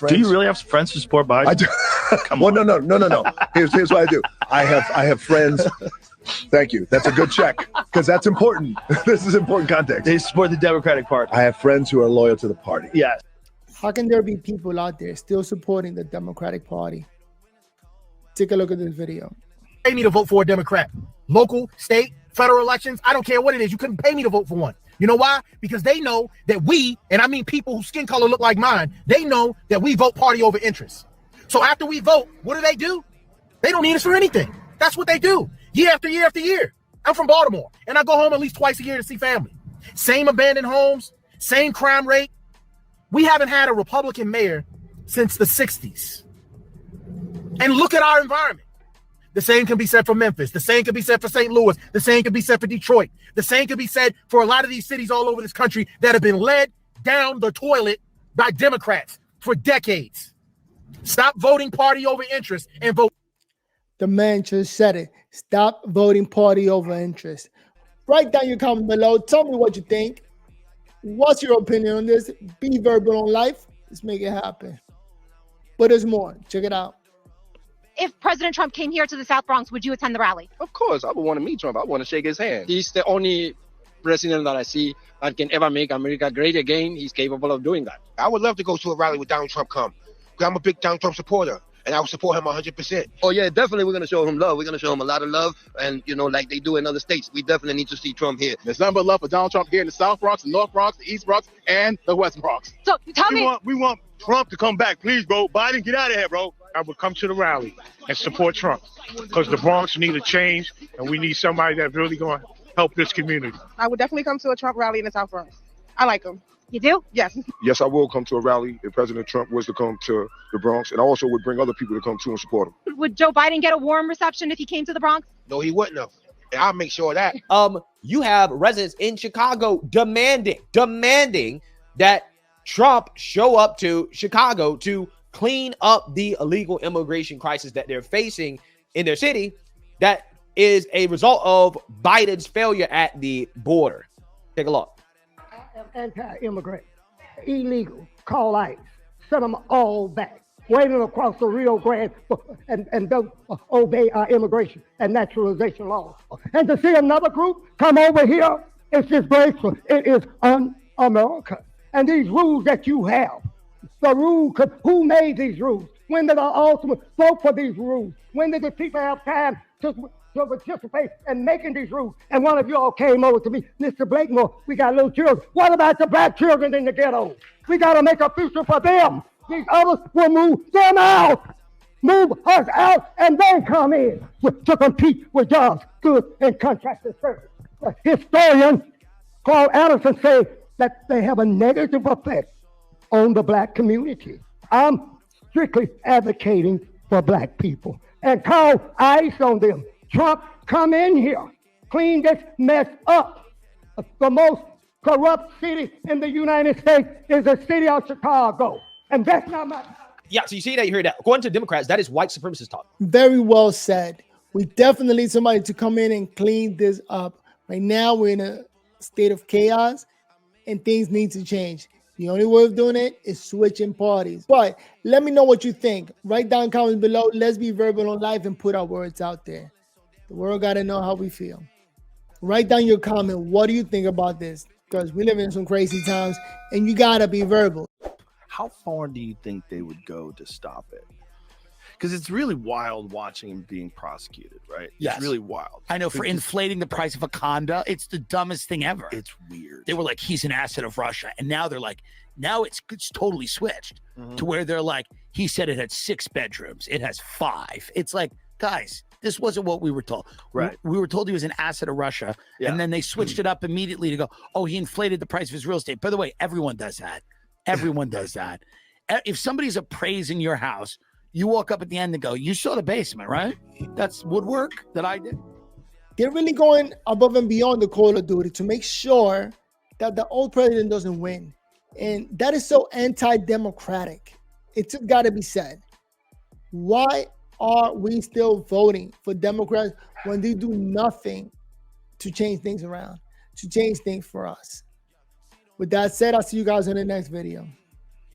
friends. Do you really have friends who support Biden? I do. Come well, on. No. Here's what I do. I have friends. Thank you. That's a good check because that's important. This is important context. They support the Democratic Party. I have friends who are loyal to the party. Yes. How can there be people out there still supporting the Democratic Party? Take a look at this video. Pay me to vote for a Democrat. Local, state, federal elections, I don't care what it is. You couldn't pay me to vote for one. You know why? Because they know that we, and I mean people whose skin color look like mine, they know that we vote party over interest. So after we vote, what do? They don't need us for anything. That's what they do. Year after year after year. I'm from Baltimore, and I go home at least twice a year to see family. Same abandoned homes, same crime rate. We haven't had a Republican mayor since the 60s. And look at our environment. The same can be said for Memphis. The same can be said for St. Louis. The same can be said for Detroit. The same can be said for a lot of these cities all over this country that have been led down the toilet by Democrats for decades. Stop voting party over interest and vote. The man just said it. Stop voting party over interest. Write down your comment below. Tell me what you think. What's your opinion on this? Be verbal on life. Let's make it happen. But there's more. Check it out. If President Trump came here to the South Bronx, would you attend the rally? Of course, I would want to meet Trump. I want to shake his hand. He's the only president that I see that can ever make America great again. He's capable of doing that. I would love to go to a rally with Donald Trump come. Because I'm a big Donald Trump supporter, and I would support him 100%. Oh, yeah, definitely we're going to show him love. We're going to show him a lot of love. And, you know, like they do in other states, we definitely need to see Trump here. There's nothing but love for Donald Trump here in the South Bronx, the North Bronx, the East Bronx, and the West Bronx. So tell me. We want Trump to come back. Please, bro. Biden, get out of here, bro. I would come to the rally and support Trump because the Bronx need a change, and we need somebody that's really going to help this community. I would definitely come to a Trump rally in the South Bronx. I like him. You do? Yes. Yes, I will come to a rally if President Trump was to come to the Bronx, and I also would bring other people to come to and support him. Would Joe Biden get a warm reception if he came to the Bronx? No, he wouldn't have. And I'll make sure of that. You have residents in Chicago demanding that Trump show up to Chicago to clean up the illegal immigration crisis that they're facing in their city that is a result of Biden's failure at the border. Take a look. Anti-immigrant, illegal, call ICE, send them all back, waiting across the Rio Grande and don't obey our immigration and naturalization laws. And to see another group come over here, it's disgraceful. It is un-American. And these rules that you have, the rules, who made these rules? When did our ultimate vote for these rules? When did the people have time to participate in making these rules? And one of you all came over to me, Mr. Blakemore, we got little children. What about the black children in the ghetto? We got to make a future for them. These others will move them out. Move us out and they come in to compete with jobs, goods, and contracted service. Historian Carl Anderson said that they have a negative effect on the black community. I'm strictly advocating for black people and call ICE on them. Trump, come in here, clean this mess up. The most corrupt city in the United States is the city of Chicago. And that's not my... Yeah, so you see that, you heard that. According to Democrats, that is white supremacist talk. Very well said. We definitely need somebody to come in and clean this up. Right now, we're in a state of chaos and things need to change. The only way of doing it is switching parties. But let me know what you think. Write down comments below. Let's be verbal on live and put our words out there. The world got to know how we feel. Write down your comment. What do you think about this? Because we live in some crazy times and you got to be verbal. How far do you think they would go to stop it? Because it's really wild watching him being prosecuted, right? Yes. It's really wild. I know, for inflating the price of a condo. It's the dumbest thing ever. It's weird. They were like, he's an asset of Russia. And now they're like, now it's totally switched to where they're like, he said it had 6 bedrooms. It has 5. It's like, guys, this wasn't what we were told. Right. We were told he was an asset of Russia. Yeah. And then they switched it up immediately to go, oh, he inflated the price of his real estate. By the way, everyone does that. Everyone does that. If somebody's appraising your house, you walk up at the end and go, you saw the basement, right? That's woodwork that I did. They're really going above and beyond the Call of Duty to make sure that the old president doesn't win. And that is so anti-democratic. It's got to be said. Why are we still voting for Democrats when they do nothing to change things around, to change things for us? With that said, I'll see you guys in the next video.